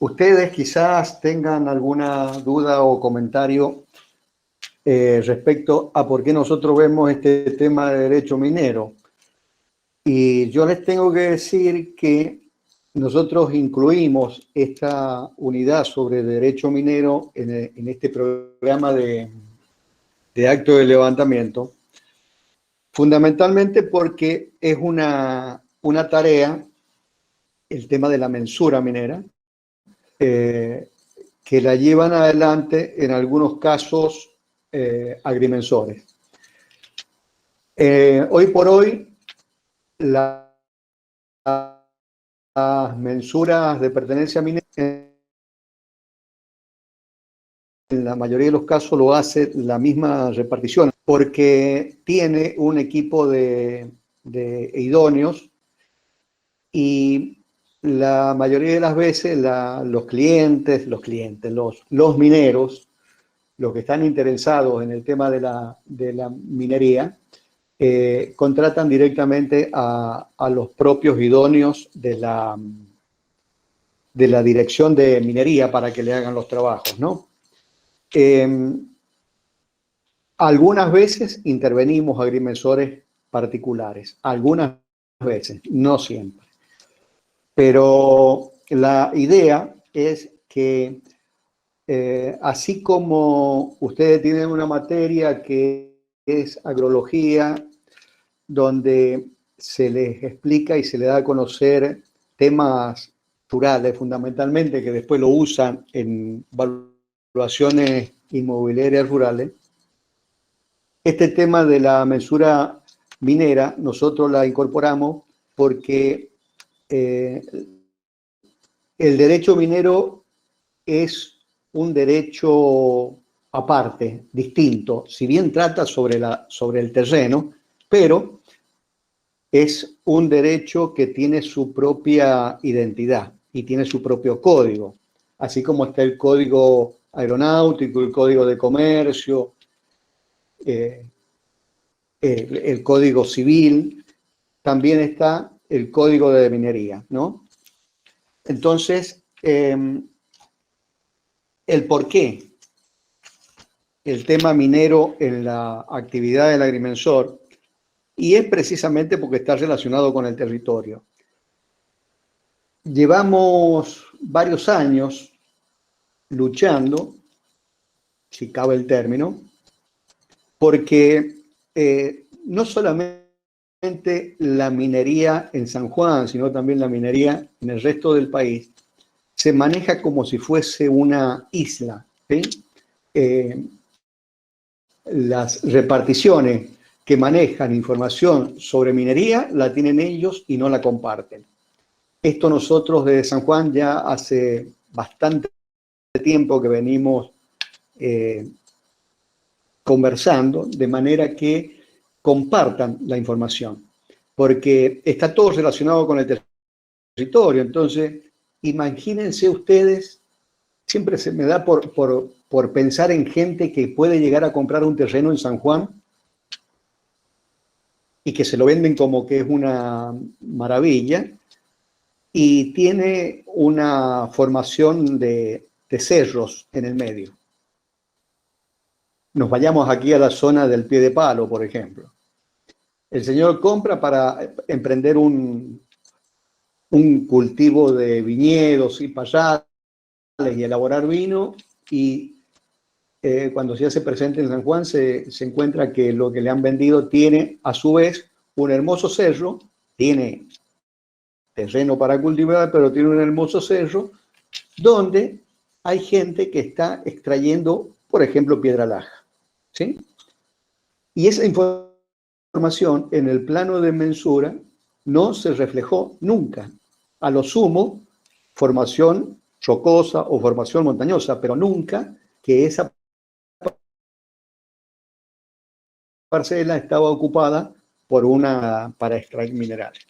Ustedes quizás tengan alguna duda o comentario respecto a por qué nosotros vemos este tema de derecho minero. Y yo les tengo que decir que nosotros incluimos esta unidad sobre derecho minero en este programa de acto de levantamiento, fundamentalmente porque es una tarea, el tema de la mensura minera, que la llevan adelante en algunos casos agrimensores. Hoy por hoy, las mensuras de pertenencia minera, en la mayoría de los casos lo hace la misma repartición, porque tiene un equipo de idóneos y la mayoría de las veces los mineros, los que están interesados en el tema de la minería, contratan directamente a los propios idóneos de la dirección de minería para que le hagan los trabajos, ¿no? Algunas veces intervenimos agrimensores particulares, algunas veces, no siempre. Pero la idea es que así como ustedes tienen una materia que es agrología, donde se les explica y se les da a conocer temas rurales fundamentalmente, que después lo usan en evaluaciones inmobiliarias rurales, este tema de la mensura minera nosotros la incorporamos porque el derecho minero es un derecho aparte, distinto, si bien trata sobre el terreno, pero es un derecho que tiene su propia identidad y tiene su propio código, así como está el código aeronáutico, el código de comercio, el código civil, también está el código de minería, ¿no? Entonces, el por qué el tema minero en la actividad del agrimensor, y es precisamente porque está relacionado con el territorio. Llevamos varios años luchando, si cabe el término, porque no solamente la minería en San Juan, sino también la minería en el resto del país, se maneja como si fuese una isla, ¿sí? Las reparticiones que manejan información sobre minería la tienen ellos y no la comparten. Esto nosotros desde San Juan ya hace bastante tiempo que venimos conversando, de manera que compartan la información, porque está todo relacionado con el territorio. Entonces, imagínense ustedes, siempre se me da por pensar en gente que puede llegar a comprar un terreno en San Juan y que se lo venden como que es una maravilla, y tiene una formación de cerros en el medio. Nos vayamos aquí a la zona del Pie de Palo, por ejemplo. El señor compra para emprender un cultivo de viñedos y payales y elaborar vino, y cuando se hace presente en San Juan se encuentra que lo que le han vendido tiene a su vez un hermoso cerro, tiene terreno para cultivar, pero tiene un hermoso cerro donde hay gente que está extrayendo, por ejemplo, piedra laja, ¿sí? Y esa información en el plano de mensura no se reflejó nunca. A lo sumo, formación rocosa o formación montañosa, pero nunca que esa parcela estaba ocupada para extraer minerales.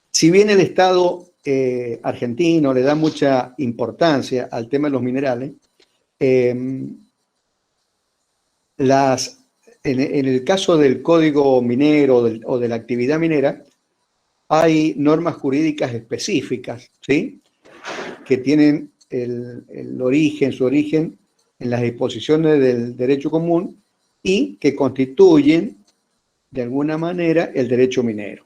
Si bien el Estado argentino le da mucha importancia al tema de los minerales, en el caso del código minero o de la actividad minera, hay normas jurídicas específicas, ¿sí? que tienen su origen en las disposiciones del derecho común y que constituyen, de alguna manera, el derecho minero.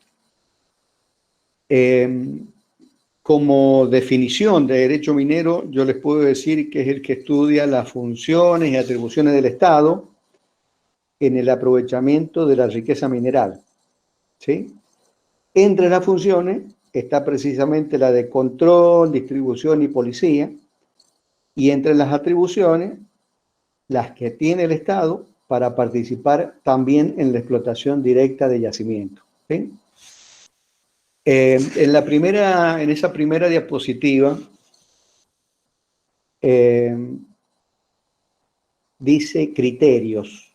Como definición de derecho minero, yo les puedo decir que es el que estudia las funciones y atribuciones del Estado en el aprovechamiento de la riqueza mineral, ¿sí? Entre las funciones está precisamente la de control, distribución y policía, y entre las atribuciones, las que tiene el Estado para participar también en la explotación directa de yacimientos, ¿sí? En esa primera diapositiva, dice criterios.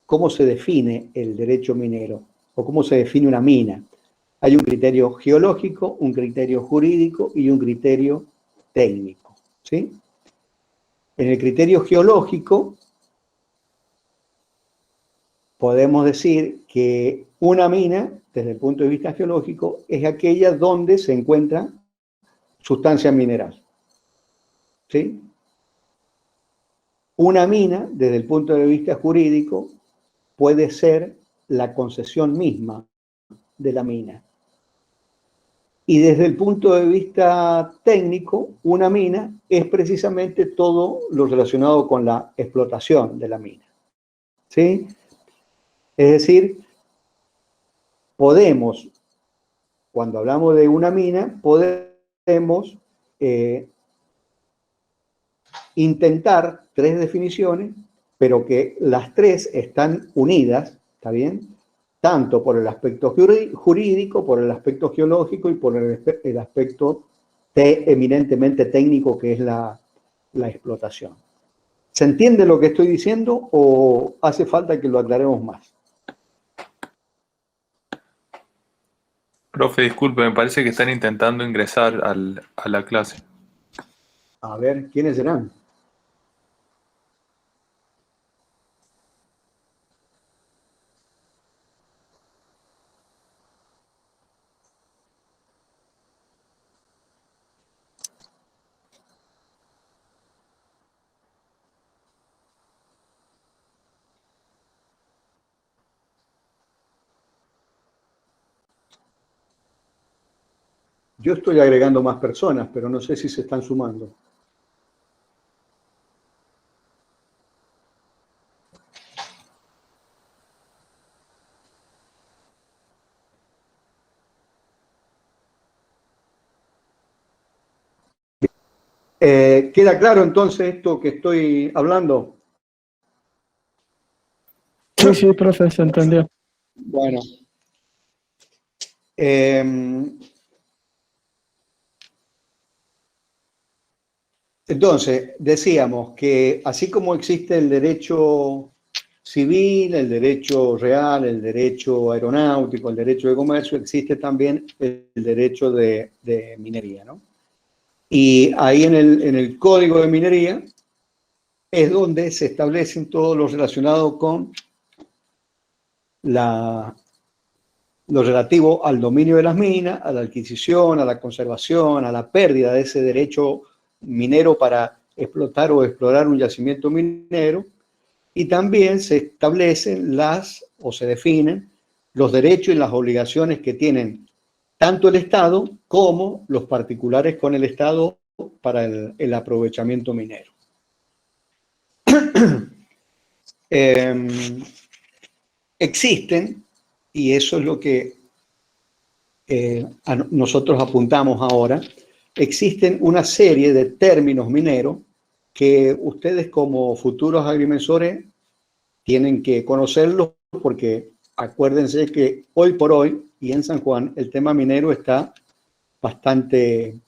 ¿Cómo se define el derecho minero? ¿O cómo se define una mina? Hay un criterio geológico, un criterio jurídico y un criterio técnico, ¿sí? En el criterio geológico, podemos decir que una mina, desde el punto de vista geológico, es aquella donde se encuentra sustancia mineral, ¿sí? Una mina, desde el punto de vista jurídico, puede ser la concesión misma de la mina. Y desde el punto de vista técnico, una mina es precisamente todo lo relacionado con la explotación de la mina, ¿sí? Es decir, podemos, cuando hablamos de una mina, podemos intentar 3 definiciones, pero que las 3 están unidas, ¿está bien? Tanto por el aspecto jurídico, por el aspecto geológico y por el aspecto eminentemente técnico que es la explotación. ¿Se entiende lo que estoy diciendo o hace falta que lo aclaremos más? Profe, disculpe, me parece que están intentando ingresar a la clase. A ver, ¿quiénes serán? Yo estoy agregando más personas, pero no sé si se están sumando. ¿Queda claro entonces esto que estoy hablando? Sí, sí, profe, se entendió. Bueno. Entonces, decíamos que así como existe el derecho civil, el derecho real, el derecho aeronáutico, el derecho de comercio, existe también el derecho de minería, ¿no? Y ahí en el Código de Minería es donde se establecen todo lo relacionado con lo relativo al dominio de las minas, a la adquisición, a la conservación, a la pérdida de ese derecho minero para explotar o explorar un yacimiento minero, y también se establecen o se definen los derechos y las obligaciones que tienen tanto el Estado como los particulares con el Estado para el aprovechamiento minero. Existen, y eso es lo que nosotros apuntamos ahora, existen una serie de términos mineros que ustedes como futuros agrimensores tienen que conocerlos porque acuérdense que hoy por hoy y en San Juan el tema minero está bastante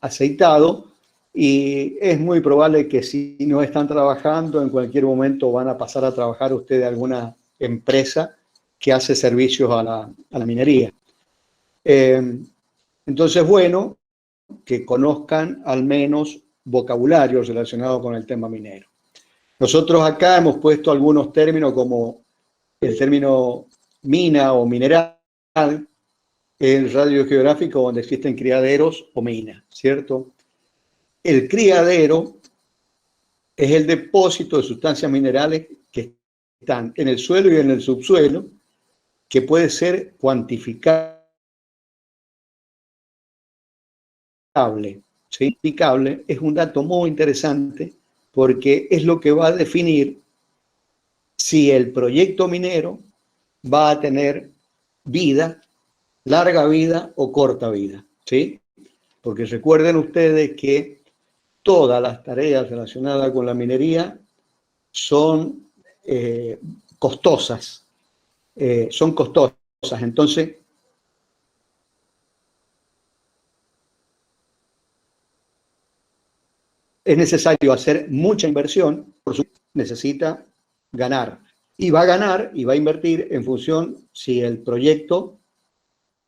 aceitado y es muy probable que si no están trabajando en cualquier momento van a pasar a trabajar ustedes a alguna empresa que hace servicios a la minería. Entonces, bueno, que conozcan al menos vocabulario relacionado con el tema minero. Nosotros acá hemos puesto algunos términos como el término mina o mineral, el radio geográfico donde existen criaderos o minas, ¿cierto? El criadero es el depósito de sustancias minerales que están en el suelo y en el subsuelo, que puede ser cuantificable, ¿sí? Cuantificable es un dato muy interesante porque es lo que va a definir si el proyecto minero va a tener vida, larga vida o corta vida, ¿sí? Porque recuerden ustedes que todas las tareas relacionadas con la minería son costosas, Entonces, es necesario hacer mucha inversión, por supuesto, necesita ganar. Y va a ganar y va a invertir en función si el proyecto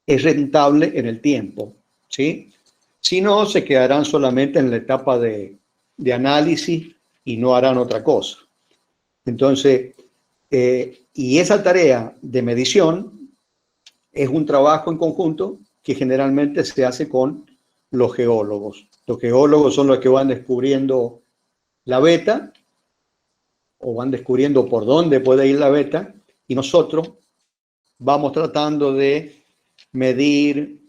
es rentable en el tiempo, ¿sí? Si no, se quedarán solamente en la etapa de análisis y no harán otra cosa. Entonces, y esa tarea de medición es un trabajo en conjunto que generalmente se hace con los geólogos. Los geólogos son los que van descubriendo la veta o van descubriendo por dónde puede ir la veta y nosotros vamos tratando de medir,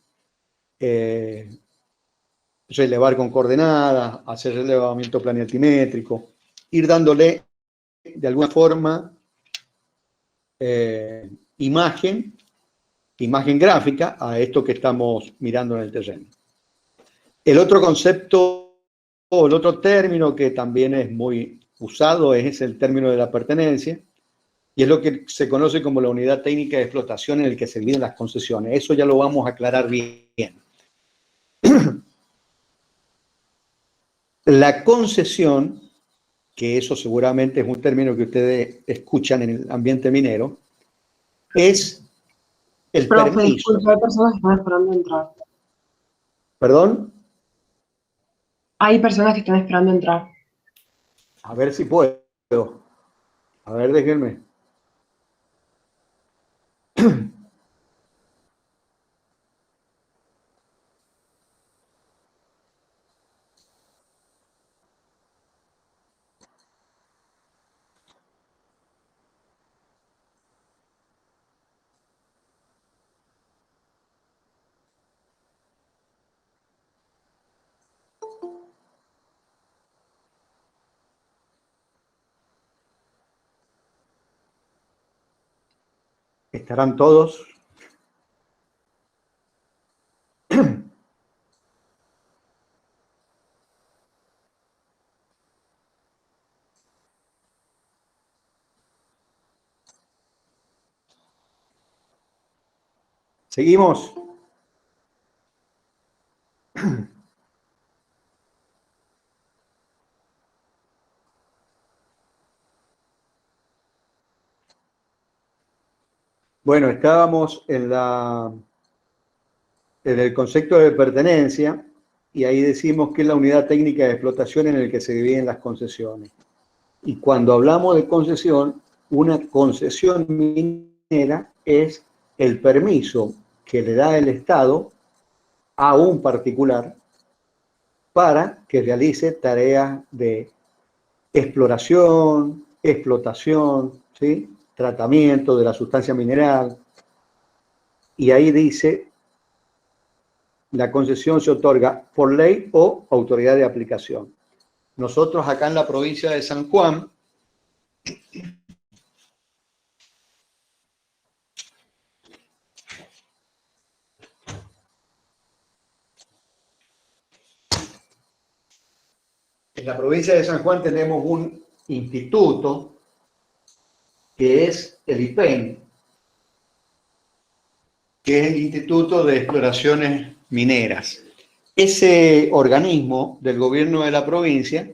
relevar con coordenadas, hacer relevamiento planialtimétrico, ir dándole de alguna forma imagen gráfica a esto que estamos mirando en el terreno. El otro concepto, o el otro término que también es muy usado es el término de la pertenencia, y es lo que se conoce como la unidad técnica de explotación en el que se dividen las concesiones. Eso ya lo vamos a aclarar bien. La concesión, que eso seguramente es un término que ustedes escuchan en el ambiente minero, es el permiso. Disculpe, hay personas que están esperando entrar. ¿Perdón? Hay personas que están esperando entrar. A ver si puedo. A ver, déjenme. ¿Estarán todos? ¿Seguimos? Bueno, estábamos en el concepto de pertenencia y ahí decimos que es la unidad técnica de explotación en el que se dividen las concesiones. Y cuando hablamos de concesión, una concesión minera es el permiso que le da el Estado a un particular para que realice tareas de exploración, explotación, ¿sí? Tratamiento de la sustancia mineral. Y ahí dice, la concesión se otorga por ley o autoridad de aplicación. Nosotros acá en la provincia de San Juan, tenemos un instituto que es el IPEN, que es el Instituto de Exploraciones Mineras. Ese organismo del gobierno de la provincia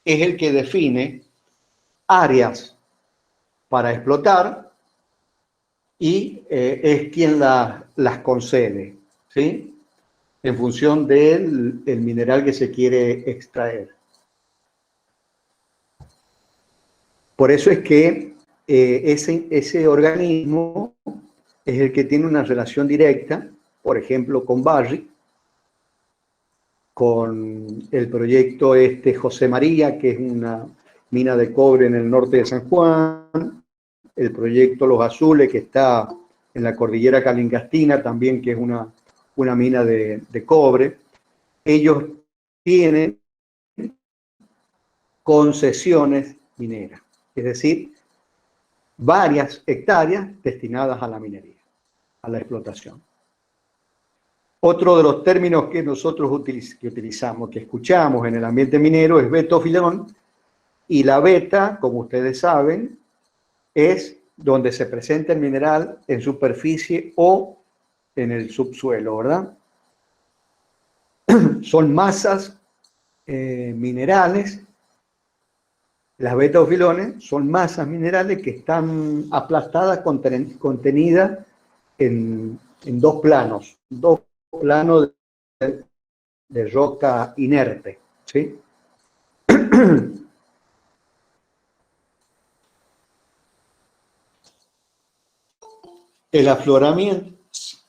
es el que define áreas para explotar y es quien las concede, ¿sí? En función del mineral que se quiere extraer. Por eso es que ese organismo es el que tiene una relación directa por ejemplo, con Barrick, con el proyecto José María, que es una mina de cobre en el norte de San Juan, el proyecto Los Azules, que está en la cordillera Calingastina, también que es una mina de cobre. Ellos tienen concesiones mineras, es decir, varias hectáreas destinadas a la minería, a la explotación. Otro de los términos que nosotros utilizamos, que escuchamos en el ambiente minero, es betofilón, y la beta, como ustedes saben, es donde se presenta el mineral en superficie o en el subsuelo, ¿verdad? Son masas minerales. Las betaofilones son masas minerales que están aplastadas, contenidas en dos planos de roca inerte, ¿sí? El afloramiento,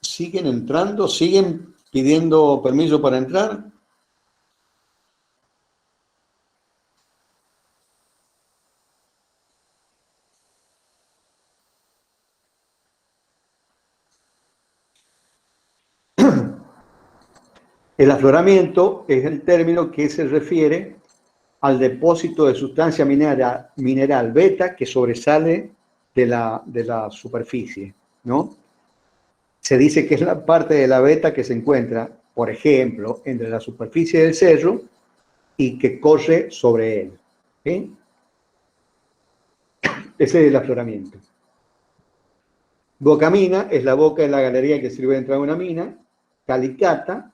¿siguen entrando? ¿Siguen pidiendo permiso para entrar? El afloramiento es el término que se refiere al depósito de sustancia mineral beta que sobresale de la superficie, ¿no? Se dice que es la parte de la beta que se encuentra, por ejemplo, entre la superficie del cerro y que corre sobre él, ¿sí? Ese es el afloramiento. Bocamina es la boca de la galería que sirve de entrada a una mina. Calicata.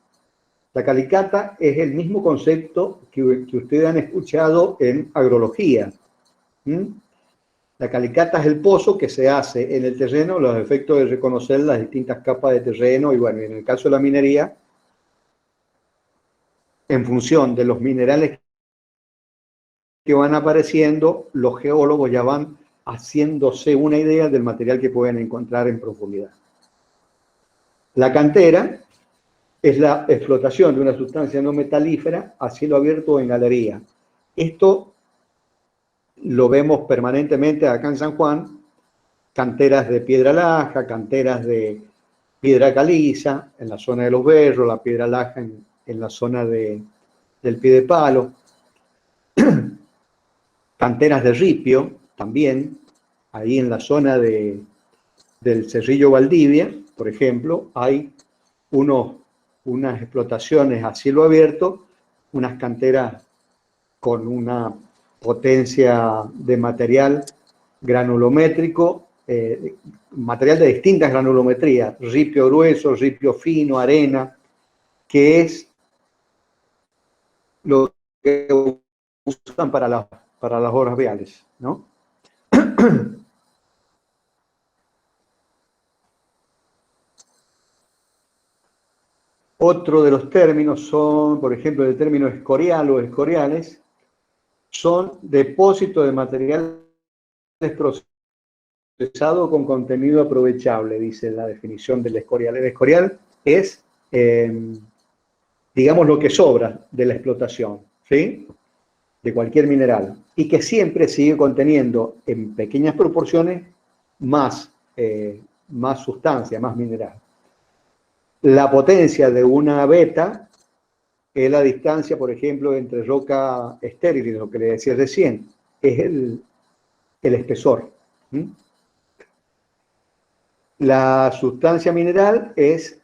La calicata es el mismo concepto que ustedes han escuchado en agrología. La calicata es el pozo que se hace en el terreno, los efectos de reconocer las distintas capas de terreno, y bueno, en el caso de la minería, en función de los minerales que van apareciendo, los geólogos ya van haciéndose una idea del material que pueden encontrar en profundidad. La cantera es la explotación de una sustancia no metalífera a cielo abierto o en galería. Esto lo vemos permanentemente acá en San Juan, canteras de piedra laja, canteras de piedra caliza, en la zona de los berros, la piedra laja en la zona del pie de palo, canteras de ripio también, ahí en la zona del Cerrillo Valdivia, por ejemplo, hay unas explotaciones a cielo abierto, unas canteras con una potencia de material granulométrico, material de distintas granulometrías, ripio grueso, ripio fino, arena, que es lo que usan para las obras viales, ¿no? Otro de los términos son, por ejemplo, el término escorial o escoriales, son depósitos de materiales procesados con contenido aprovechable, dice la definición del escorial. El escorial es, digamos, lo que sobra de la explotación, ¿sí? De cualquier mineral, y que siempre sigue conteniendo en pequeñas proporciones más sustancia, más mineral. La potencia de una beta es la distancia, por ejemplo, entre roca estéril y lo que le decía recién, es el espesor. La sustancia mineral es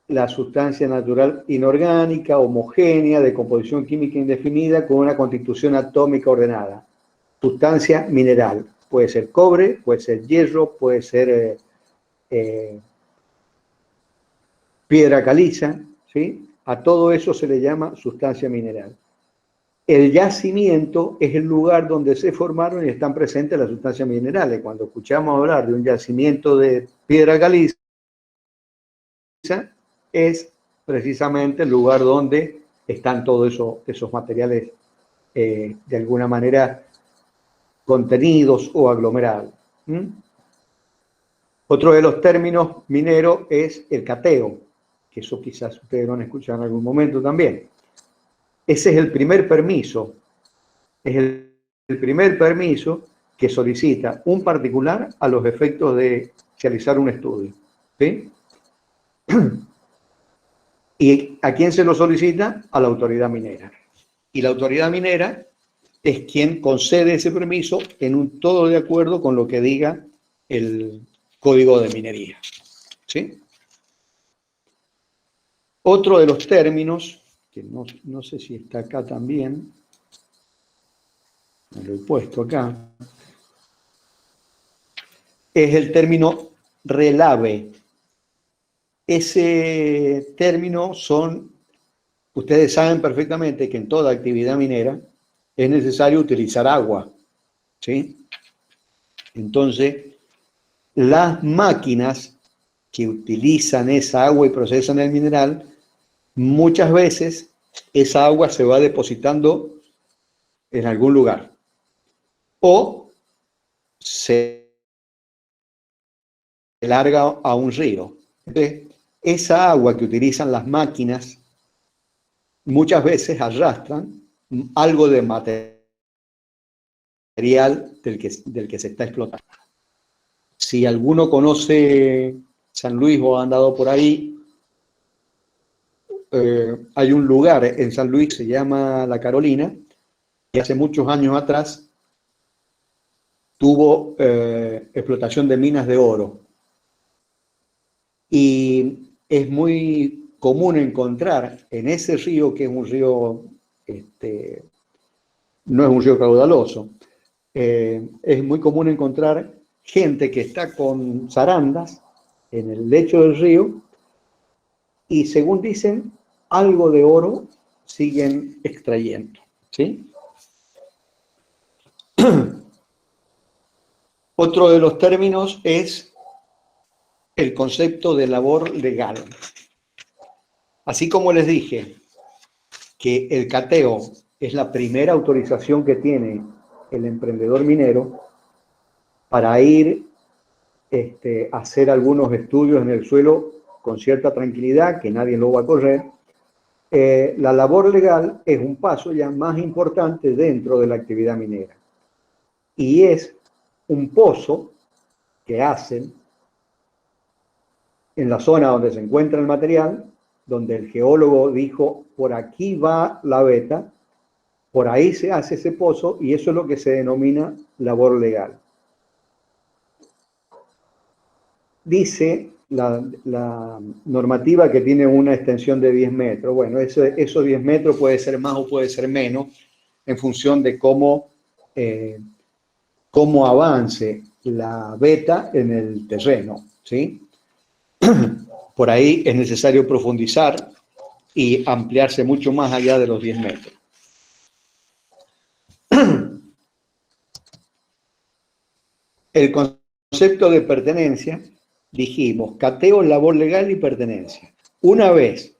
la sustancia natural inorgánica, homogénea, de composición química indefinida, con una constitución atómica ordenada. Sustancia mineral. Puede ser cobre, puede ser hierro, puede ser piedra caliza, ¿sí? A todo eso se le llama sustancia mineral. El yacimiento es el lugar donde se formaron y están presentes las sustancias minerales. Cuando escuchamos hablar de un yacimiento de piedra caliza, es precisamente el lugar donde están todos esos materiales de alguna manera contenidos o aglomerados. Otro de los términos mineros es el cateo, que eso quizás ustedes lo han escuchado en algún momento también. Ese es el primer permiso, es el primer permiso que solicita un particular a los efectos de realizar un estudio. ¿Sí? ¿Y a quién se lo solicita? A la autoridad minera. Y la autoridad minera es quien concede ese permiso en todo de acuerdo con lo que diga el Código de Minería. ¿Sí? Otro de los términos, que no sé si está acá también, me lo he puesto acá, es el término relave. Ese término ustedes saben perfectamente que en toda actividad minera es necesario utilizar agua, ¿sí? Entonces, las máquinas que utilizan esa agua y procesan el mineral, muchas veces esa agua se va depositando en algún lugar o se larga a un río. Entonces, esa agua que utilizan las máquinas muchas veces arrastran algo de material del que se está explotando. Si alguno conoce San Luis o ha andado por ahí, hay un lugar en San Luis, se llama La Carolina, y hace muchos años atrás tuvo explotación de minas de oro. Y es muy común encontrar en ese río, que es un río, no es un río caudaloso, es muy común encontrar gente que está con zarandas en el lecho del río y, según dicen, algo de oro siguen extrayendo, ¿sí? Otro de los términos es el concepto de labor legal. Así como les dije que el cateo es la primera autorización que tiene el emprendedor minero para ir a hacer algunos estudios en el suelo con cierta tranquilidad, que nadie lo va a correr, la labor legal es un paso ya más importante dentro de la actividad minera. Y es un pozo que hacen en la zona donde se encuentra el material, donde el geólogo dijo, por aquí va la veta, por ahí se hace ese pozo, y eso es lo que se denomina labor legal. Dice la normativa que tiene una extensión de 10 metros. Bueno, esos 10 metros puede ser más o puede ser menos, en función de cómo avance la veta en el terreno, ¿sí? Por ahí es necesario profundizar y ampliarse mucho más allá de los 10 metros. El concepto de pertenencia, dijimos, cateo, labor legal y pertenencia. Una vez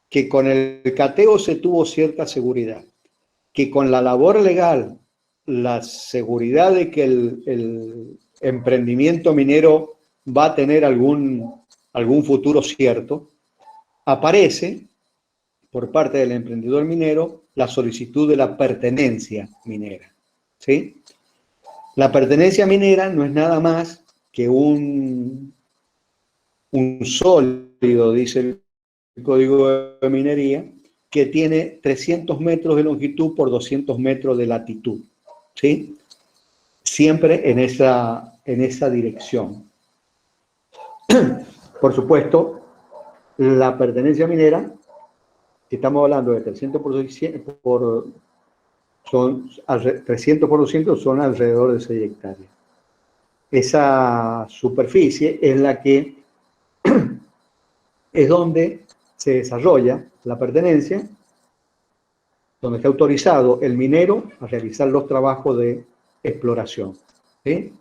que con el cateo se tuvo cierta seguridad, que con la labor legal, la seguridad de que el emprendimiento minero va a tener algún futuro cierto, aparece por parte del emprendedor minero la solicitud de la pertenencia minera, ¿sí? La pertenencia minera no es nada más que un sólido, dice el Código de Minería, que tiene 300 metros de longitud por 200 metros de latitud, ¿sí? Siempre en esa dirección. Por supuesto, la pertenencia minera, si estamos hablando de 300 por 200 son alrededor de 6 hectáreas. Esa superficie es la que es donde se desarrolla la pertenencia, donde está autorizado el minero a realizar los trabajos de exploración, ¿sí?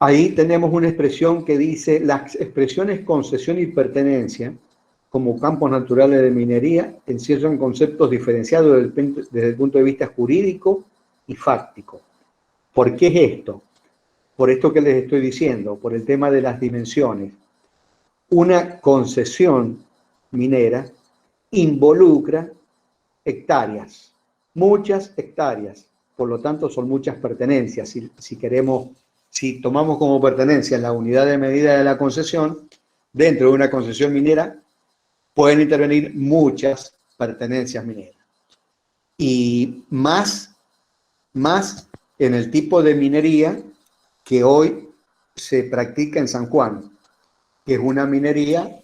Ahí tenemos una expresión que dice: las expresiones concesión y pertenencia como campos naturales de minería encierran conceptos diferenciados desde el punto de vista jurídico y fáctico. ¿Por qué es esto? Por esto que les estoy diciendo, por el tema de las dimensiones. Una concesión minera involucra hectáreas, muchas hectáreas, por lo tanto son muchas pertenencias. Si tomamos como pertenencia la unidad de medida de la concesión, dentro de una concesión minera pueden intervenir muchas pertenencias mineras. Y más en el tipo de minería que hoy se practica en San Juan, que es una minería,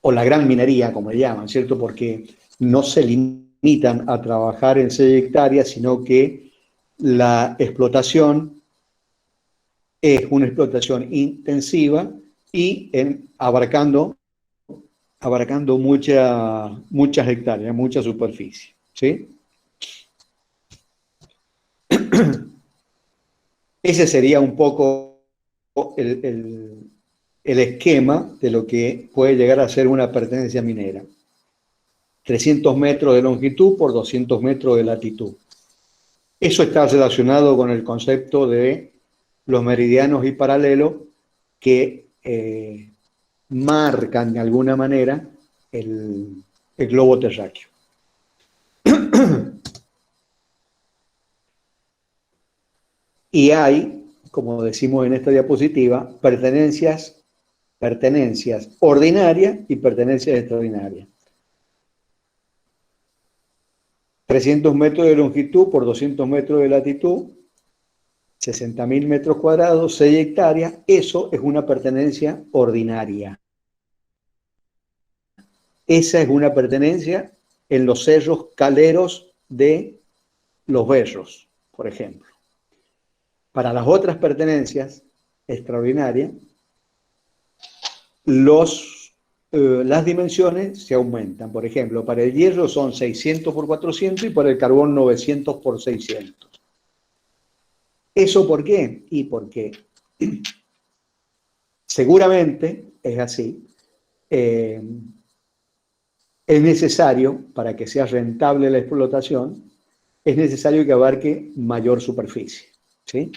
o la gran minería, como le llaman, ¿cierto? Porque no se limitan a trabajar en 6 hectáreas, sino que la explotación es una explotación intensiva y abarcando muchas hectáreas, mucha superficie, ¿sí? Ese sería un poco el esquema de lo que puede llegar a ser una pertenencia minera. 300 metros de longitud por 200 metros de latitud. Eso está relacionado con el concepto de los meridianos y paralelos que marcan de alguna manera el globo terráqueo. Y hay, como decimos en esta diapositiva, pertenencias ordinarias y pertenencias extraordinarias. 300 metros de longitud por 200 metros de latitud, 60.000 metros cuadrados, 6 hectáreas, eso es una pertenencia ordinaria. Esa es una pertenencia en los cerros caleros de Los Berros, por ejemplo. Para las otras pertenencias extraordinarias, las dimensiones se aumentan. Por ejemplo, para el hierro son 600 por 400 y para el carbón 900 por 600. ¿Eso por qué? Y porque seguramente es así. Es necesario, para que sea rentable la explotación, es necesario que abarque mayor superficie, ¿sí?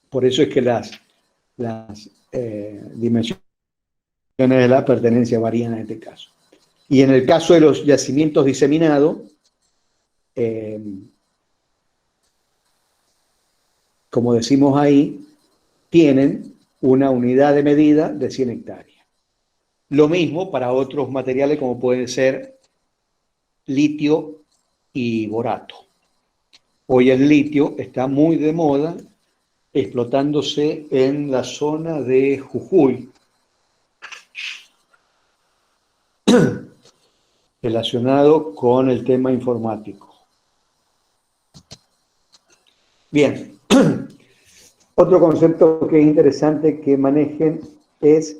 Por eso es que las dimensiones de la pertenencia varían en este caso. Y en el caso de los yacimientos diseminados, como decimos ahí, tienen una unidad de medida de 100 hectáreas. Lo mismo para otros materiales como pueden ser litio y borato. Hoy el litio está muy de moda, explotándose en la zona de Jujuy, relacionado con el tema informático. Bien, otro concepto que es interesante que manejen es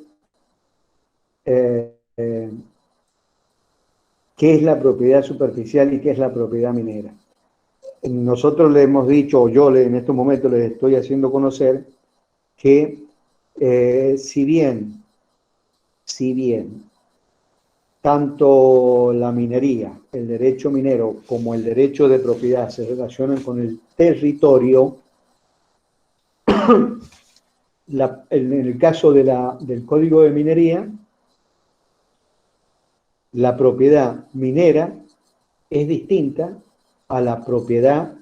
qué es la propiedad superficial y qué es la propiedad minera. Nosotros le hemos dicho, o yo en estos momentos les estoy haciendo conocer que si bien tanto la minería, el derecho minero, como el derecho de propiedad se relacionan con el territorio, en el caso del Código de Minería, la propiedad minera es distinta a la propiedad,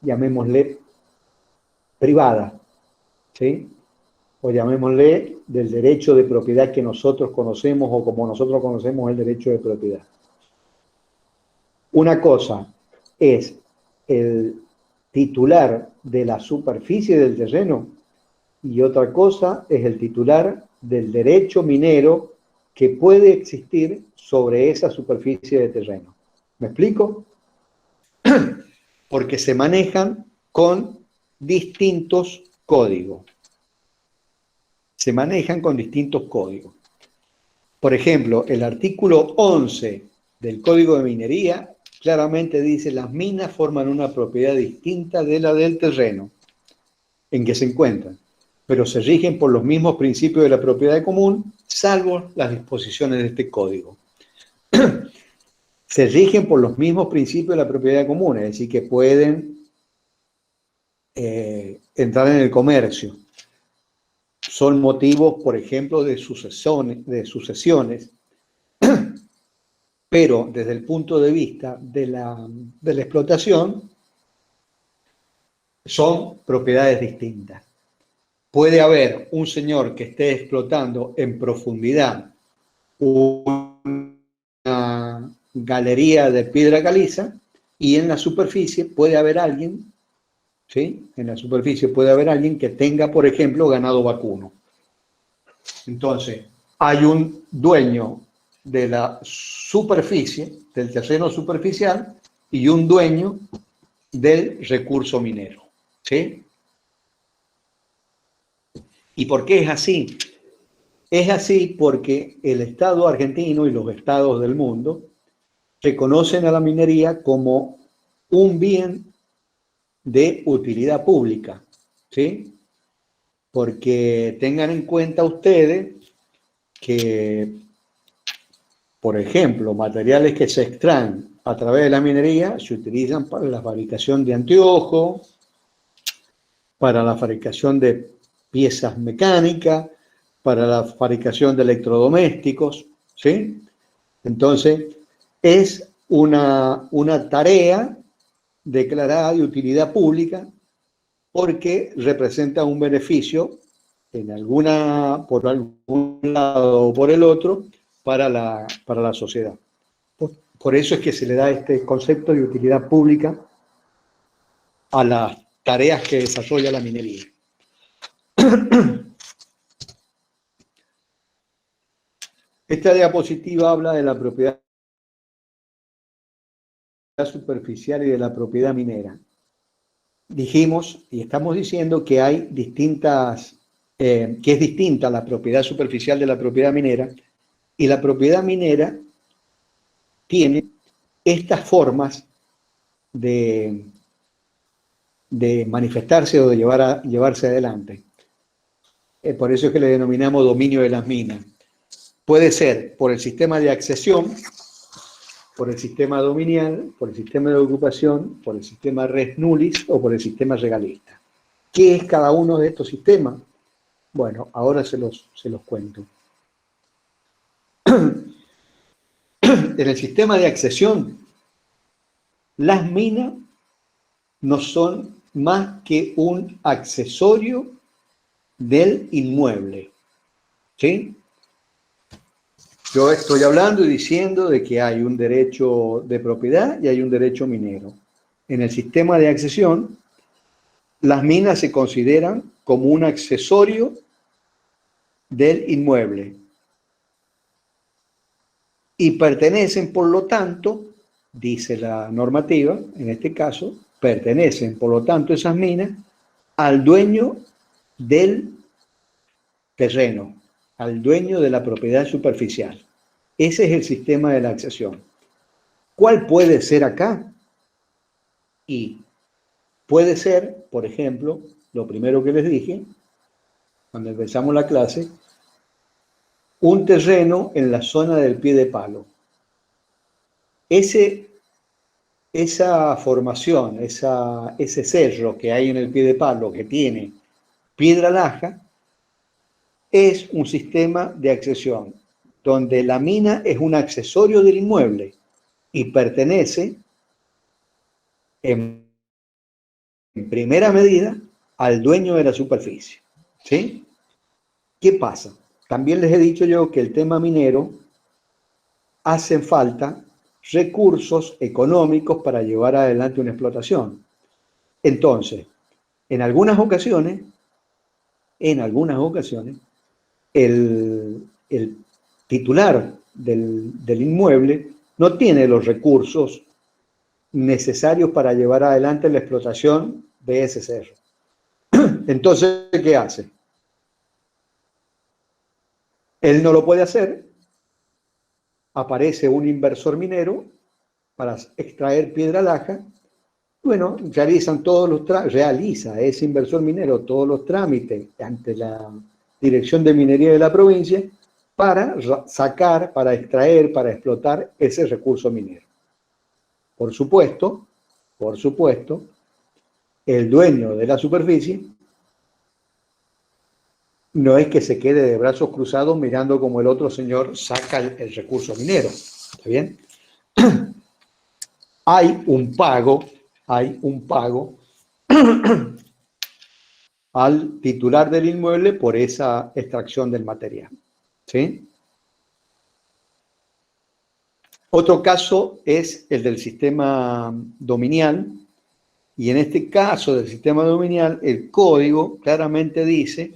llamémosle, privada, ¿sí? O llamémosle del derecho de propiedad que nosotros conocemos o como nosotros conocemos el derecho de propiedad. Una cosa es el titular de la superficie del terreno y otra cosa es el titular del derecho minero que puede existir sobre esa superficie de terreno. ¿Me explico? Porque se manejan con distintos códigos. Se manejan con distintos códigos. Por ejemplo, el artículo 11 del Código de Minería claramente dice: las minas forman una propiedad distinta de la del terreno en que se encuentran, pero se rigen por los mismos principios de la propiedad común, salvo las disposiciones de este código. se rigen por los mismos principios de la propiedad común, es decir, que pueden entrar en el comercio. Son motivos, por ejemplo, de sucesiones, pero desde el punto de vista de la explotación, son propiedades distintas. Puede haber un señor que esté explotando en profundidad una galería de piedra caliza y en la superficie puede haber alguien, ¿sí? En la superficie puede haber alguien que tenga, por ejemplo, ganado vacuno. Entonces, hay un dueño de la superficie, del terreno superficial, y un dueño del recurso minero, ¿sí? ¿Y por qué es así? Es así porque el Estado argentino y los estados del mundo reconocen a la minería como un bien de utilidad pública, ¿sí? Porque tengan en cuenta ustedes que, por ejemplo, materiales que se extraen a través de la minería se utilizan para la fabricación de anteojos, para la fabricación de piezas mecánicas, para la fabricación de electrodomésticos, ¿sí? Entonces, es una tarea declarada de utilidad pública porque representa un beneficio por algún lado o por el otro para la sociedad. Por eso es que se le da este concepto de utilidad pública a las tareas que desarrolla la minería. Esta diapositiva habla de la propiedad superficial y de la propiedad minera. Dijimos y estamos diciendo que hay que es distinta la propiedad superficial de la propiedad minera, y la propiedad minera tiene estas formas de manifestarse o de llevarse adelante. Por eso es que le denominamos dominio de las minas. Puede ser por el sistema de accesión, por el sistema dominial, por el sistema de ocupación, por el sistema res nullis o por el sistema regalista. ¿Qué es cada uno de estos sistemas? Bueno, ahora se los cuento. En el sistema de accesión, las minas no son más que un accesorio del inmueble, ¿sí? Yo estoy hablando y diciendo de que hay un derecho de propiedad y hay un derecho minero. En el sistema de accesión, las minas se consideran como un accesorio del inmueble y pertenecen, por lo tanto, dice la normativa, en este caso, pertenecen, por lo tanto, esas minas al dueño del terreno, al dueño de la propiedad superficial. Ese es el sistema de la accesión. ¿Cuál puede ser acá? Y puede ser, por ejemplo, lo primero que les dije, cuando empezamos la clase, un terreno en la zona del pie de palo. Esa formación, ese cerro que hay en el pie de palo que tiene piedra laja, es un sistema de accesión, donde la mina es un accesorio del inmueble y pertenece en primera medida al dueño de la superficie, ¿sí? ¿Qué pasa? También les he dicho yo que el tema minero hacen falta recursos económicos para llevar adelante una explotación. Entonces, en algunas ocasiones, el titular del inmueble no tiene los recursos necesarios para llevar adelante la explotación de ese cerro. Entonces, ¿qué hace? Él no lo puede hacer, aparece un inversor minero para extraer piedra laja. Bueno, realiza ese inversor minero todos los trámites ante la Dirección de Minería de la provincia para sacar, para extraer, para explotar ese recurso minero. por supuesto, el dueño de la superficie no es que se quede de brazos cruzados mirando como el otro señor saca el recurso minero. ¿Está bien? Hay un pago al titular del inmueble por esa extracción del material. ¿Sí? Otro caso es el del sistema dominial, y en este caso del sistema dominial, el código claramente dice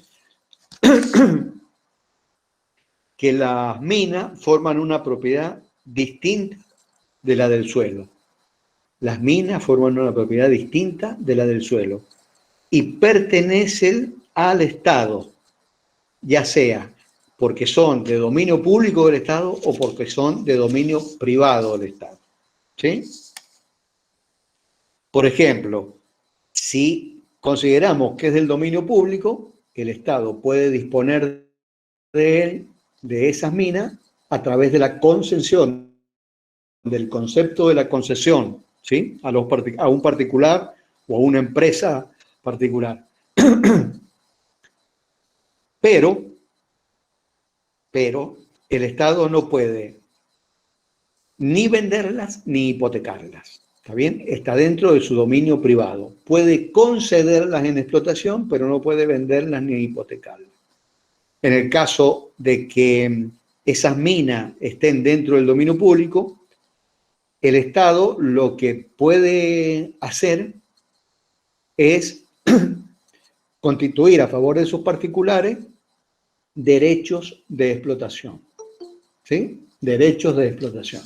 que las minas forman una propiedad distinta de la del suelo. Las minas forman una propiedad distinta de la del suelo y pertenecen al Estado, ya sea porque son de dominio público del Estado o porque son de dominio privado del Estado. ¿Sí? Por ejemplo, si consideramos que es del dominio público, el Estado puede disponer de él, de esas minas, a través de la concesión, del concepto de la concesión, ¿sí? A un particular o a una empresa particular. Pero el Estado no puede ni venderlas ni hipotecarlas. ¿Está bien? Está dentro de su dominio privado. Puede concederlas en explotación, pero no puede venderlas ni hipotecarlas. En el caso de que esas minas estén dentro del dominio público, el Estado lo que puede hacer es constituir a favor de sus particulares derechos de explotación. ¿Sí? Derechos de explotación.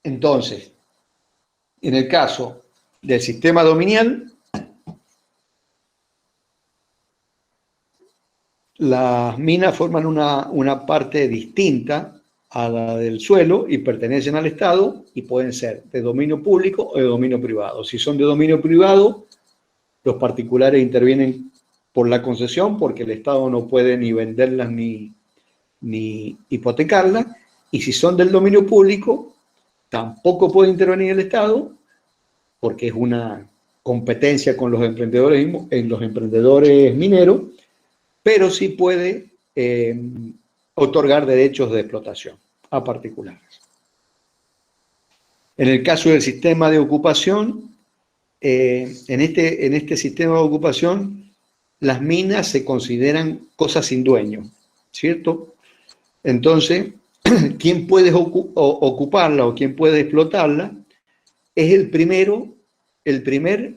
Entonces, en el caso del sistema dominial, las minas forman una parte distinta a la del suelo y pertenecen al Estado y pueden ser de dominio público o de dominio privado. Si son de dominio privado, los particulares intervienen por la concesión porque el Estado no puede ni venderlas ni hipotecarlas, y si son del dominio público, tampoco puede intervenir el Estado porque es una competencia con los emprendedores mineros, pero sí puede otorgar derechos de explotación a particulares. En el caso del sistema de ocupación, en este sistema de ocupación, las minas se consideran cosas sin dueño, ¿cierto? Entonces, quien puede ocuparla o quien puede explotarla es el primer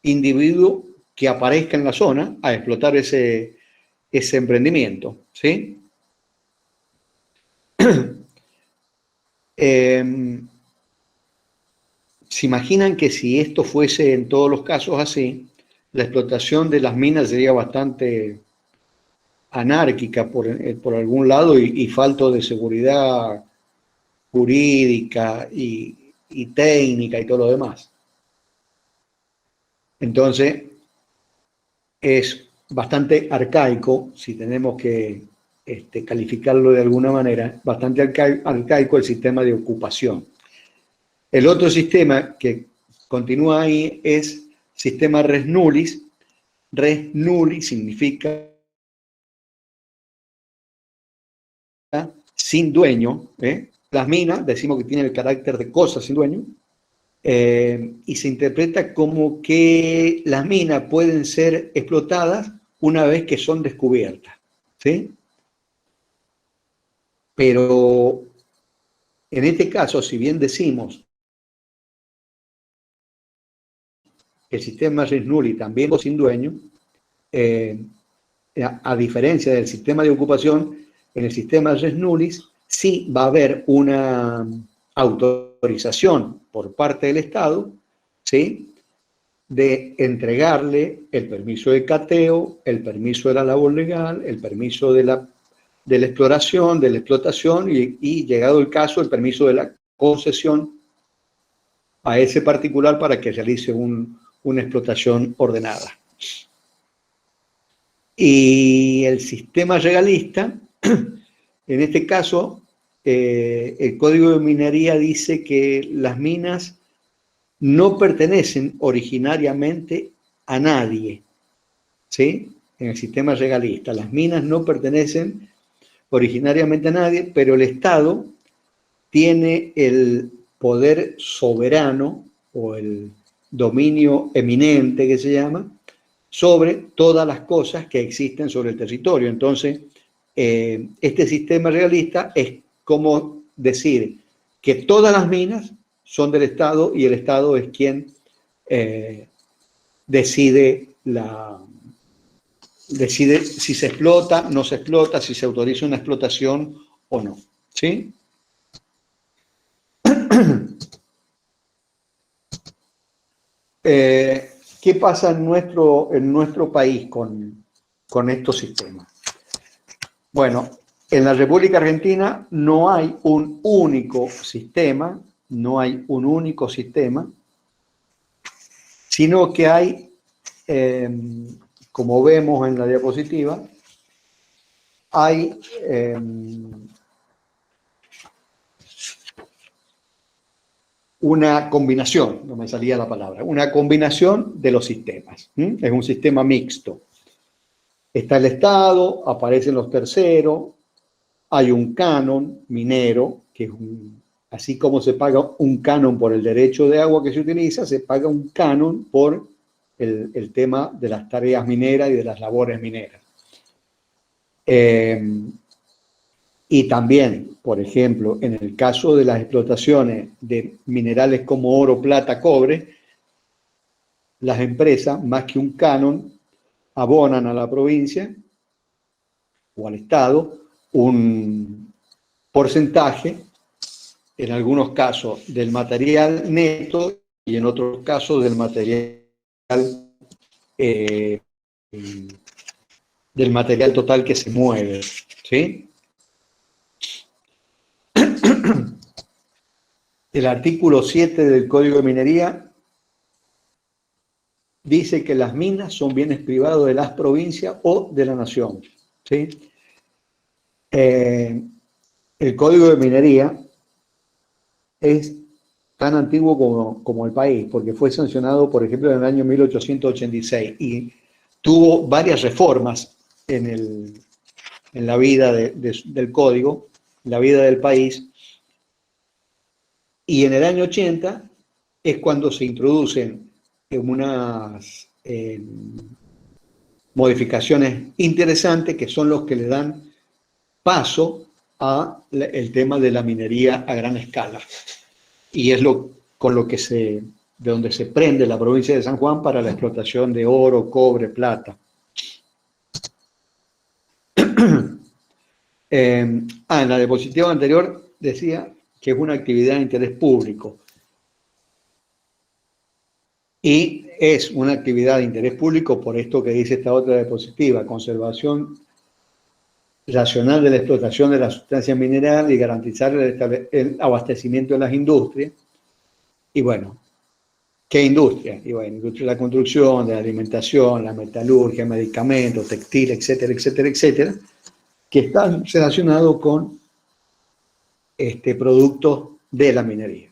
individuo que aparezca en la zona a explotar ese emprendimiento, ¿sí? ¿Se imaginan que si esto fuese en todos los casos así, la explotación de las minas sería bastante anárquica por algún lado y falto de seguridad jurídica y técnica y todo lo demás? Entonces, es bastante arcaico, si tenemos que calificarlo de alguna manera, bastante arcaico el sistema de ocupación. El otro sistema que continúa ahí es sistema res nullis. Res nulli significa sin dueño. Las minas, decimos que tienen el carácter de cosas sin dueño, y se interpreta como que las minas pueden ser explotadas una vez que son descubiertas, ¿sí? Pero en este caso, si bien decimos que el sistema res nulli también es sin dueño, a diferencia del sistema de ocupación, en el sistema res nullis sí va a haber una autorización por parte del Estado, ¿sí?, de entregarle el permiso de cateo, el permiso de la labor legal, el permiso de la exploración, de la explotación y llegado el caso, el permiso de la concesión a ese particular para que realice una explotación ordenada. Y el sistema regalista, en este caso, el Código de Minería dice que las minas no pertenecen originariamente a nadie, ¿sí? En el sistema legalista, las minas no pertenecen originariamente a nadie, pero el Estado tiene el poder soberano o el dominio eminente que se llama sobre todas las cosas que existen sobre el territorio. Entonces, este sistema realista es como decir que todas las minas son del Estado y el Estado es quien decide si se explota, no se explota, si se autoriza una explotación o no. ¿Sí? ¿Qué pasa en nuestro país con estos sistemas? Bueno, en la República Argentina no hay un único sistema, sino que hay, como vemos en la diapositiva, hay una combinación, no me salía la palabra, una combinación de los sistemas. Es un sistema mixto. Está el Estado, aparecen los terceros, hay un canon minero, que es así como se paga un canon por el derecho de agua que se utiliza, se paga un canon por el tema de las tareas mineras y de las labores mineras. Y también, por ejemplo, en el caso de las explotaciones de minerales como oro, plata, cobre, las empresas, más que un canon, abonan a la provincia o al Estado un porcentaje, en algunos casos del material neto y en otros casos del material total que se mueve, ¿sí? El artículo 7 del Código de Minería dice que las minas son bienes privados de las provincias o de la nación, ¿sí? El Código de Minería es tan antiguo como el país, porque fue sancionado, por ejemplo, en el año 1886 y tuvo varias reformas en la vida del Código, en la vida del país, y en el año 80 es cuando se introducen unas modificaciones interesantes que son los que le dan paso al tema de la minería a gran escala. Y es de donde se prende la provincia de San Juan para la explotación de oro, cobre, plata. En la diapositiva anterior decía que es una actividad de interés público. Y es una actividad de interés público por esto que dice esta otra diapositiva: conservación racional de la explotación de las sustancias minerales y garantizar el abastecimiento de las industrias. Y bueno, ¿qué industria? Y bueno, industria de la construcción, de la alimentación, la metalurgia, medicamentos, textil, etcétera, etcétera, etcétera, que están relacionados con productos de la minería.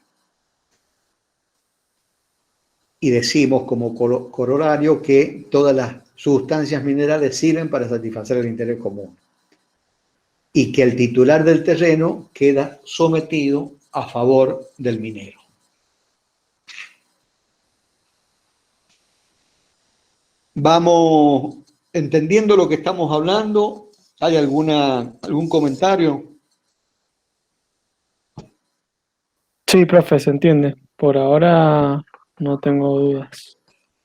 Y decimos como corolario que todas las sustancias minerales sirven para satisfacer el interés común y que el titular del terreno queda sometido a favor del minero. Vamos entendiendo lo que estamos hablando. ¿Hay algún comentario? Sí, profe, se entiende. Por ahora no tengo dudas.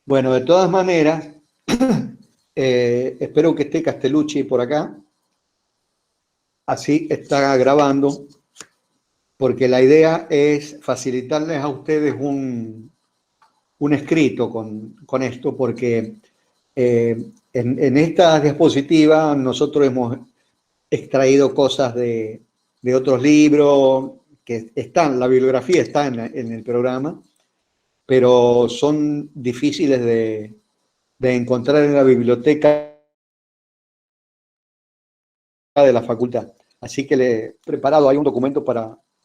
Bueno, de todas maneras, espero que esté Castellucci por acá. Así está grabando, porque la idea es facilitarles a ustedes un escrito con esto, porque en esta diapositiva nosotros hemos extraído cosas de otros libros que están, la bibliografía está en el programa, pero son difíciles de encontrar en la biblioteca de la facultad. Así que le he preparado ahí un documento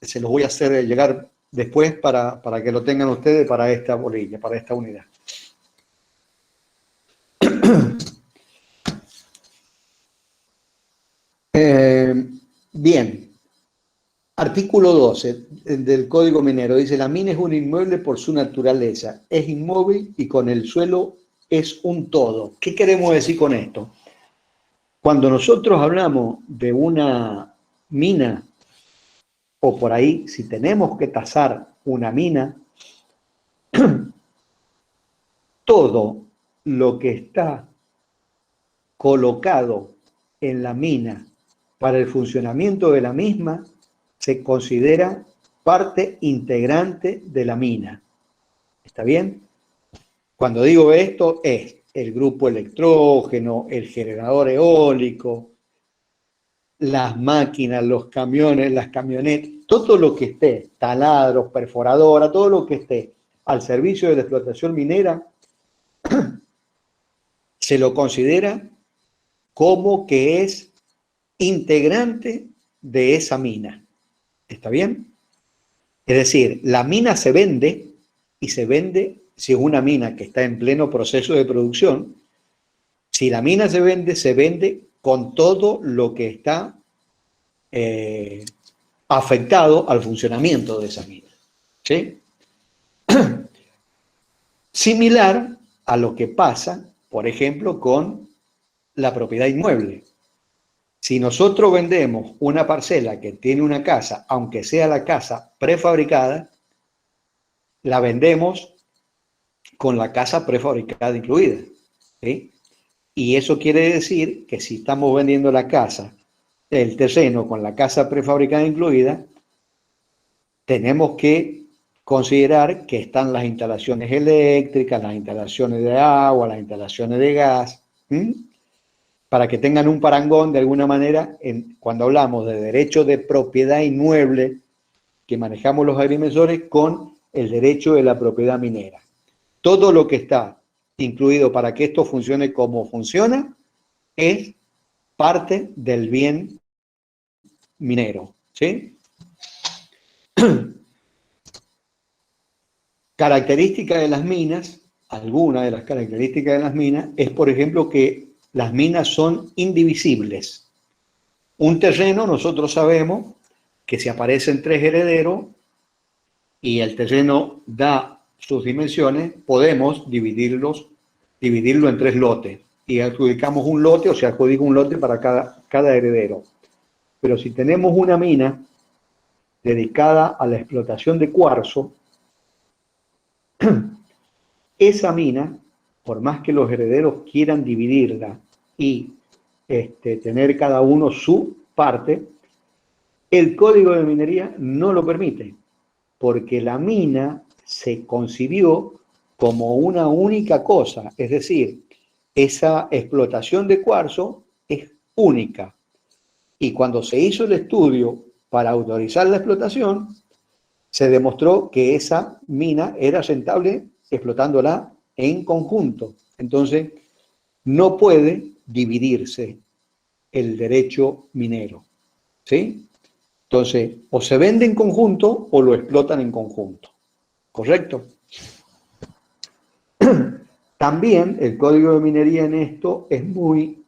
se los voy a hacer llegar después para que lo tengan ustedes para esta bolilla, para esta unidad. Bien. Artículo 12 del Código Minero dice: la mina es un inmueble por su naturaleza, es inmóvil y con el suelo es un todo. ¿Qué queremos decir con esto? Cuando nosotros hablamos de una mina, o por ahí, si tenemos que tasar una mina, todo lo que está colocado en la mina para el funcionamiento de la misma se considera parte integrante de la mina. ¿Está bien? Cuando digo esto, es el grupo electrógeno, el generador eólico, las máquinas, los camiones, las camionetas, todo lo que esté, taladros, perforadora, todo lo que esté al servicio de la explotación minera, se lo considera como que es integrante de esa mina. ¿Está bien? Es decir, la mina se vende, y se vende si es una mina que está en pleno proceso de producción. Si la mina se vende con todo lo que está afectado al funcionamiento de esa mina. ¿Sí? Similar a lo que pasa, por ejemplo, con la propiedad inmueble. Si nosotros vendemos una parcela que tiene una casa, aunque sea la casa prefabricada, la vendemos con la casa prefabricada incluida. ¿Sí? Y eso quiere decir que si estamos vendiendo la casa, el terreno con la casa prefabricada incluida, tenemos que considerar que están las instalaciones eléctricas, las instalaciones de agua, las instalaciones de gas, para que tengan un parangón de alguna manera cuando hablamos de derecho de propiedad inmueble que manejamos los agrimensores con el derecho de la propiedad minera. Todo lo que está incluido para que esto funcione como funciona es parte del bien minero. ¿Sí? Característica de las minas, alguna de las características de las minas es, por ejemplo, que las minas son indivisibles. Un terreno, nosotros sabemos que si aparecen 3 herederos y el terreno da sus dimensiones, podemos dividirlo en 3 lotes y adjudicamos un lote, o se adjudica un lote para cada heredero. Pero si tenemos una mina dedicada a la explotación de cuarzo, esa mina, por más que los herederos quieran dividirla y tener cada uno su parte, el Código de Minería no lo permite, porque la mina se concibió como una única cosa, es decir, esa explotación de cuarzo es única. Y cuando se hizo el estudio para autorizar la explotación, se demostró que esa mina era rentable explotándola en conjunto. Entonces, no puede dividirse el derecho minero. ¿Sí? Entonces, o se vende en conjunto o lo explotan en conjunto. ¿Correcto? También el Código de Minería en esto es muy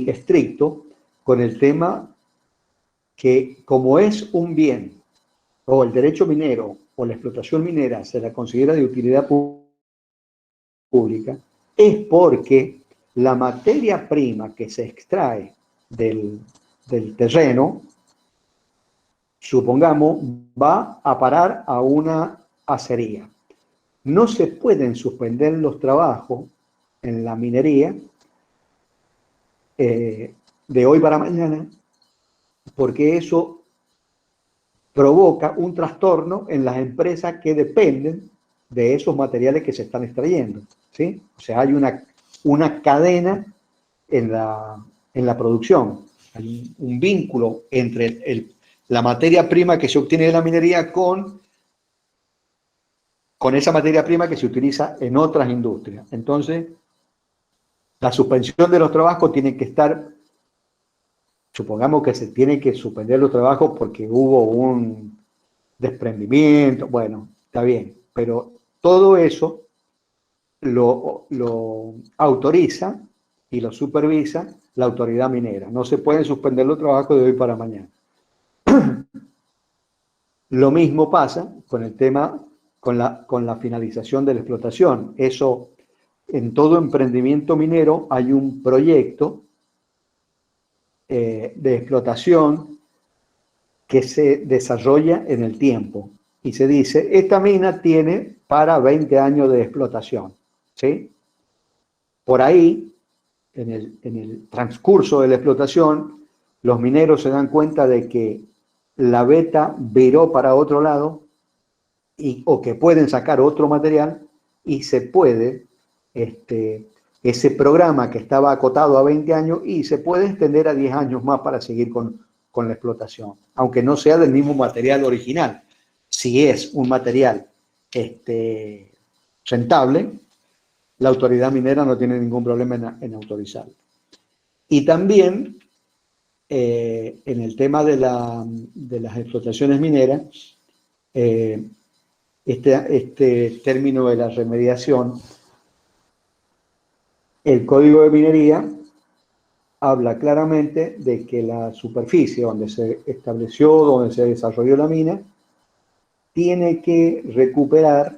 estricto con el tema que, como es un bien, o el derecho minero o la explotación minera se la considera de utilidad pública, es porque la materia prima que se extrae del terreno, supongamos, va a parar a una acería. No se pueden suspender los trabajos en la minería de hoy para mañana, porque eso provoca un trastorno en las empresas que dependen de esos materiales que se están extrayendo. ¿Sí? O sea, hay una cadena en la producción. Hay un vínculo entre la materia prima que se obtiene de la minería con esa materia prima que se utiliza en otras industrias. Entonces, la suspensión de los trabajos tiene que estar supongamos que se tiene que suspender los trabajos porque hubo un desprendimiento, bueno, está bien, pero todo eso lo autoriza y lo supervisa la autoridad minera. No se pueden suspender los trabajos de hoy para mañana. Lo mismo pasa con el tema, con la finalización de la explotación. Eso, en todo emprendimiento minero hay un proyecto de explotación que se desarrolla en el tiempo. Y se dice, esta mina tiene para 20 años de explotación, ¿sí? Por ahí, en el transcurso de la explotación, los mineros se dan cuenta de que la veta viró para otro lado o que pueden sacar otro material y se puede, ese programa que estaba acotado a 20 años y se puede extender a 10 años más para seguir con la explotación, aunque no sea del mismo material original. Si es un material rentable, la autoridad minera no tiene ningún problema en autorizarlo. Y también en el tema de las explotaciones mineras, este término de la remediación, el Código de Minería habla claramente de que la superficie donde se estableció, donde se desarrolló la mina, tiene que recuperarse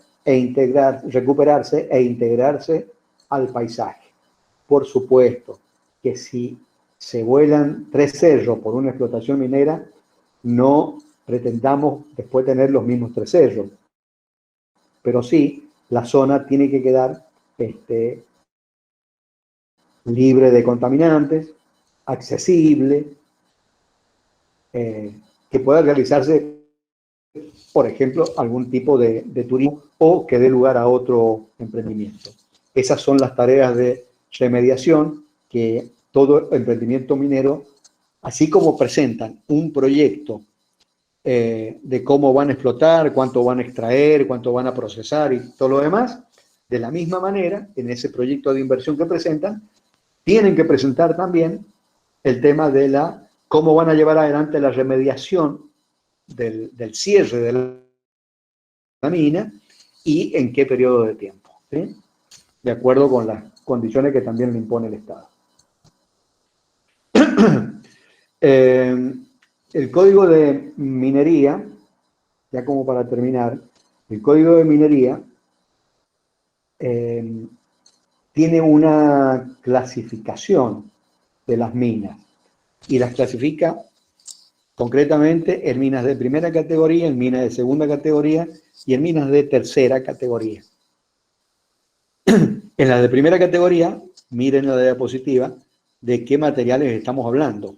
e integrarse al paisaje. Por supuesto que si se vuelan 3 cerros por una explotación minera, no pretendamos después tener los mismos 3 cerros. Pero sí, la zona tiene que quedar libre de contaminantes, accesible, que pueda realizarse, por ejemplo, algún tipo de turismo o que dé lugar a otro emprendimiento. Esas son las tareas de remediación que todo emprendimiento minero, así como presentan un proyecto de cómo van a explotar, cuánto van a extraer, cuánto van a procesar y todo lo demás, de la misma manera, en ese proyecto de inversión que presentan, tienen que presentar también el tema de cómo van a llevar adelante la remediación del cierre de la mina y en qué periodo de tiempo, ¿sí? De acuerdo con las condiciones que también le impone el Estado. El Código de Minería, ya como para terminar, el Código de Minería tiene una clasificación de las minas y las clasifica concretamente en minas de primera categoría, en minas de segunda categoría y en minas de tercera categoría. En la de primera categoría, miren la diapositiva, de qué materiales estamos hablando.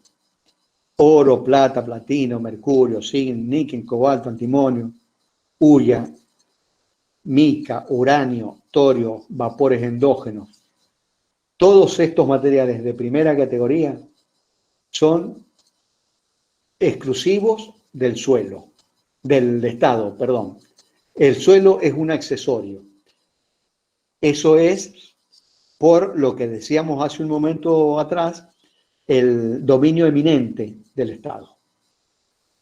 Oro, plata, platino, mercurio, zinc, níquel, cobalto, antimonio, hulla, mica, uranio, torio, vapores endógenos. Todos estos materiales de primera categoría son exclusivos del suelo, del Estado, perdón. El suelo es un accesorio. Eso es por lo que decíamos hace un momento atrás, el dominio eminente del Estado.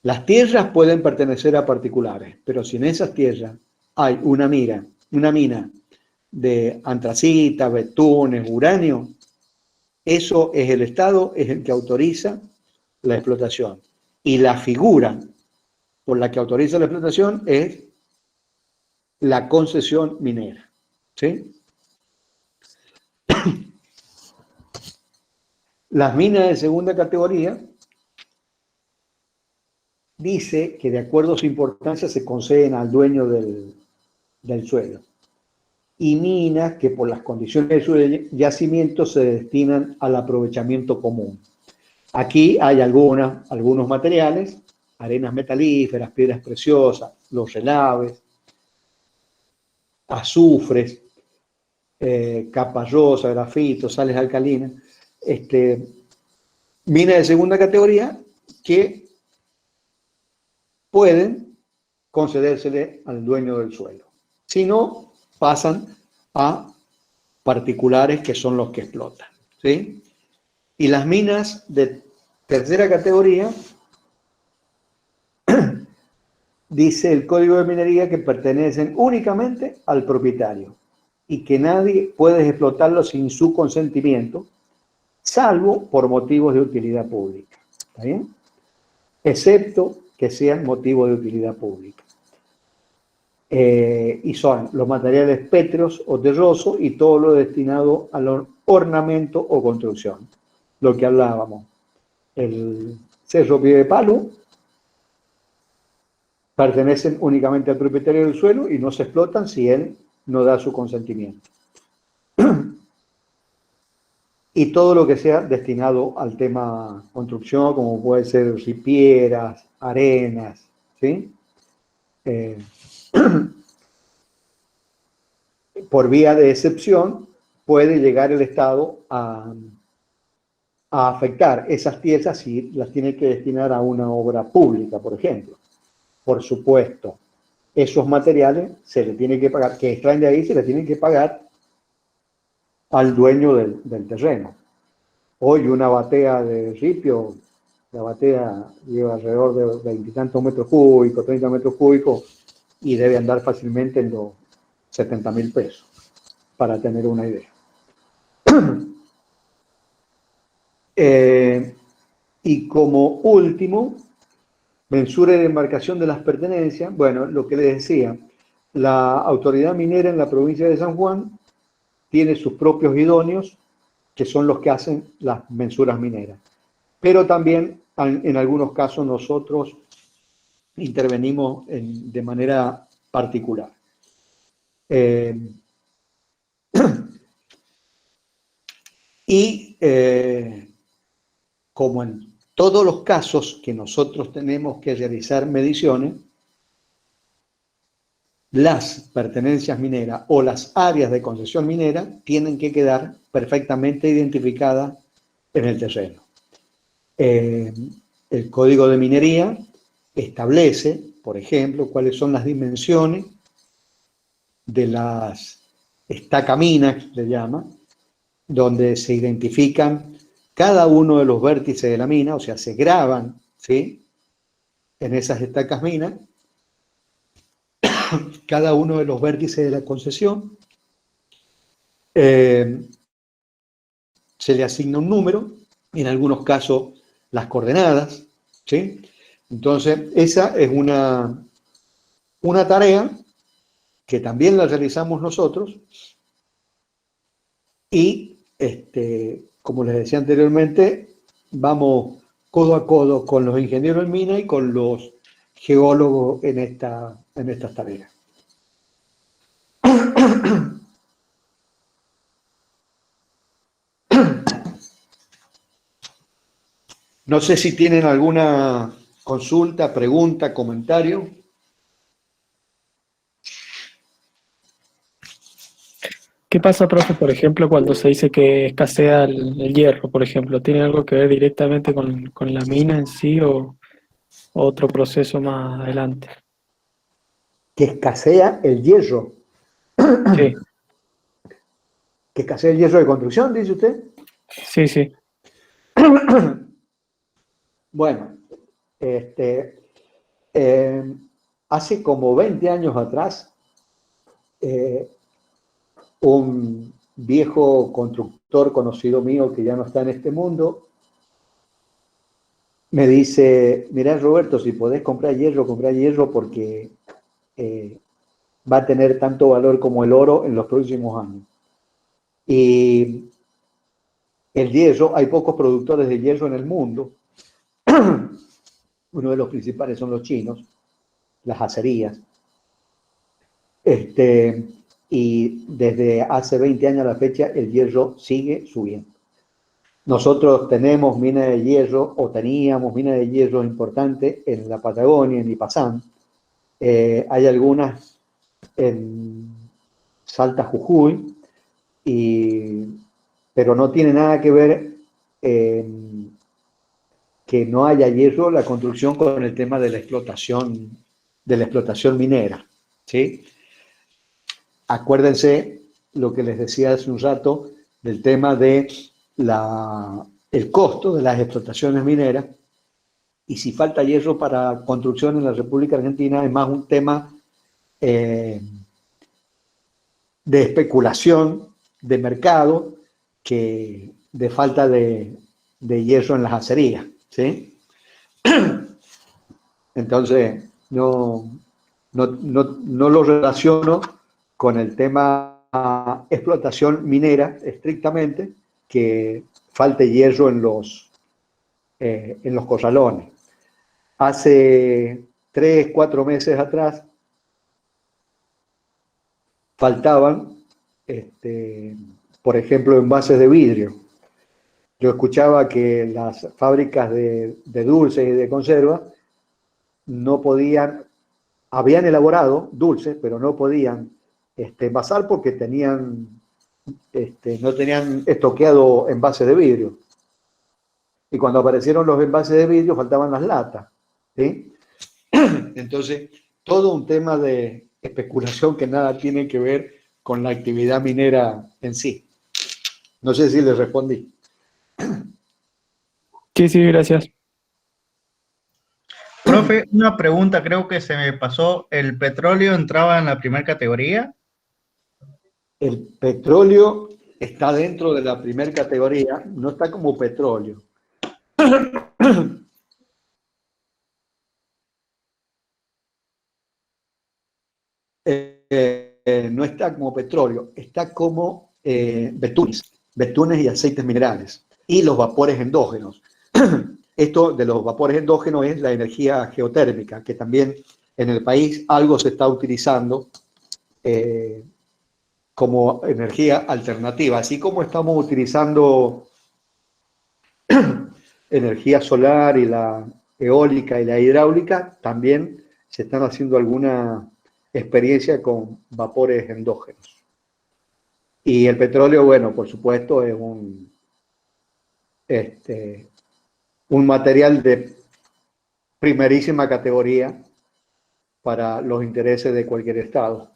Las tierras pueden pertenecer a particulares, pero si en esas tierras hay una mina de antracita, betunes, uranio, eso es el Estado, es el que autoriza la explotación. Y la figura por la que autoriza la explotación es la concesión minera, ¿sí? Las minas de segunda categoría dice que de acuerdo a su importancia se conceden al dueño del suelo. Y minas que por las condiciones de su yacimiento se destinan al aprovechamiento común. Aquí hay algunos materiales, arenas metalíferas, piedras preciosas, los relaves, azufres, capas rosas, grafitos, sales alcalinas, minas de segunda categoría que pueden concedérsele al dueño del suelo. Si no, pasan a particulares que son los que explotan, ¿sí? Y las minas de Tercera categoría, dice el Código de Minería que pertenecen únicamente al propietario y que nadie puede explotarlo sin su consentimiento, salvo por motivos de utilidad pública. ¿Está bien? Excepto que sean motivos de utilidad pública. Y son los materiales pétreos o terrosos y todo lo destinado al ornamento o construcción. Lo que hablábamos. El cerro Pie de Palo pertenecen únicamente al propietario del suelo y no se explotan si él no da su consentimiento. Y todo lo que sea destinado al tema construcción, como puede ser ripieras, arenas, ¿sí? Por vía de excepción, puede llegar el Estado a afectar esas piezas si las tiene que destinar a una obra pública, por ejemplo. Por supuesto, esos materiales se le tiene que pagar, que extraen de ahí, se le tienen que pagar al dueño del terreno. Hoy una batea de ripio, la batea lleva alrededor de 20 y tantos metros cúbicos, 30 metros cúbicos, y debe andar fácilmente en los 70.000 pesos, para tener una idea. Y como último, mensura y demarcación de las pertenencias. Bueno, lo que les decía, la autoridad minera en la provincia de San Juan tiene sus propios idóneos, que son los que hacen las mensuras mineras. Pero también, en algunos casos, nosotros intervenimos de manera particular. Y como en todos los casos que nosotros tenemos que realizar mediciones, las pertenencias mineras o las áreas de concesión minera tienen que quedar perfectamente identificadas en el terreno. El Código de Minería establece, por ejemplo, cuáles son las dimensiones de las estacaminas, se llama, donde se identifican cada uno de los vértices de la mina, o sea, se graban, ¿sí?, en esas estacas minas, cada uno de los vértices de la concesión, se le asigna un número, en algunos casos las coordenadas, ¿sí? Entonces, esa es una tarea que también la realizamos nosotros y, como les decía anteriormente, vamos codo a codo con los ingenieros en mina y con los geólogos en estas tareas. No sé si tienen alguna consulta, pregunta, comentario. ¿Qué pasa, profe, por ejemplo, cuando se dice que escasea el hierro, por ejemplo? ¿Tiene algo que ver directamente con la mina en sí o otro proceso más adelante? Que escasea el hierro. Sí, Que escasea el hierro de construcción, dice usted. sí, sí. Bueno, hace como 20 años atrás, un viejo constructor conocido mío que ya no está en este mundo, me dice, mirá Roberto, si podés comprar hierro porque va a tener tanto valor como el oro en los próximos años. Y el hierro, hay pocos productores de hierro en el mundo. Uno de los principales son los chinos, las acerías. Y desde hace 20 años a la fecha el hierro sigue subiendo. Nosotros tenemos minas de hierro, o teníamos minas de hierro importantes en la Patagonia, en Ipazán. Hay algunas en Salta, Jujuy, pero no tiene nada que ver que no haya hierro la construcción con el tema de la explotación minera, ¿sí? Acuérdense lo que les decía hace un rato del tema de la el costo de las explotaciones mineras, y si falta hierro para construcción en la República Argentina es más un tema de especulación de mercado que de falta de hierro en las acerías, ¿sí? Entonces, no lo relaciono con el tema explotación minera estrictamente, que falte hierro en los corralones. Hace 3, 4 meses atrás faltaban, por ejemplo, envases de vidrio. Yo escuchaba que las fábricas de dulces y de conserva no podían, habían elaborado dulces, pero no podían envasar porque no tenían estoqueado envases de vidrio. Y cuando aparecieron los envases de vidrio faltaban las latas, ¿sí? Entonces, todo un tema de especulación que nada tiene que ver con la actividad minera en sí. No sé si les respondí. Sí, gracias. Profe, una pregunta, creo que se me pasó. ¿El petróleo entraba en la primera categoría? El petróleo está dentro de la primera categoría, no está como petróleo. No está como petróleo, está como betunes y aceites minerales y los vapores endógenos. Esto de los vapores endógenos es la energía geotérmica, que también en el país algo se está utilizando como energía alternativa, así como estamos utilizando energía solar y la eólica y la hidráulica, también se están haciendo alguna experiencia con vapores endógenos. Y el petróleo, bueno, por supuesto, es un material de primerísima categoría para los intereses de cualquier estado.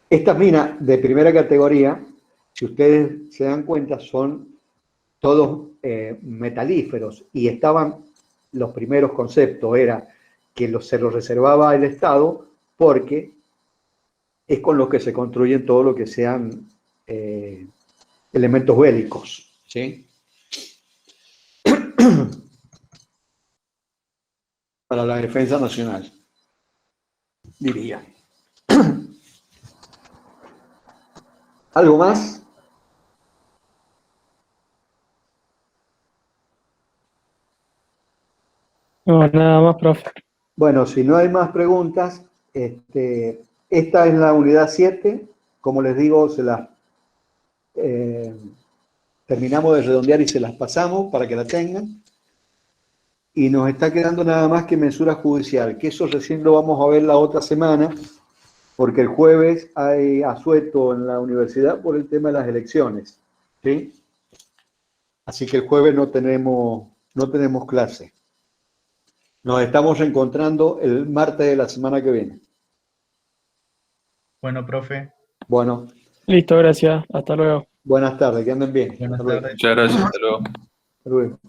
Estas minas de primera categoría, si ustedes se dan cuenta, son todos metalíferos, y estaban los primeros conceptos, era que se los reservaba el Estado porque es con lo que se construyen todo lo que sean elementos bélicos, ¿sí? Para la defensa nacional, diría. ¿Algo más? No, nada más, profe. Bueno, si no hay más preguntas, esta es la unidad 7. Como les digo, terminamos de redondear y se las pasamos para que la tengan. Y nos está quedando nada más que mensura judicial, que eso recién lo vamos a ver la otra semana, porque el jueves hay asueto en la universidad por el tema de las elecciones, ¿sí? Así que el jueves no tenemos clase. Nos estamos encontrando el martes de la semana que viene. Bueno, profe. Bueno, Listo, gracias. Hasta luego. buenas tardes, que anden bien. Buenas Hasta luego. tardes. Muchas gracias, hasta luego. Hasta luego.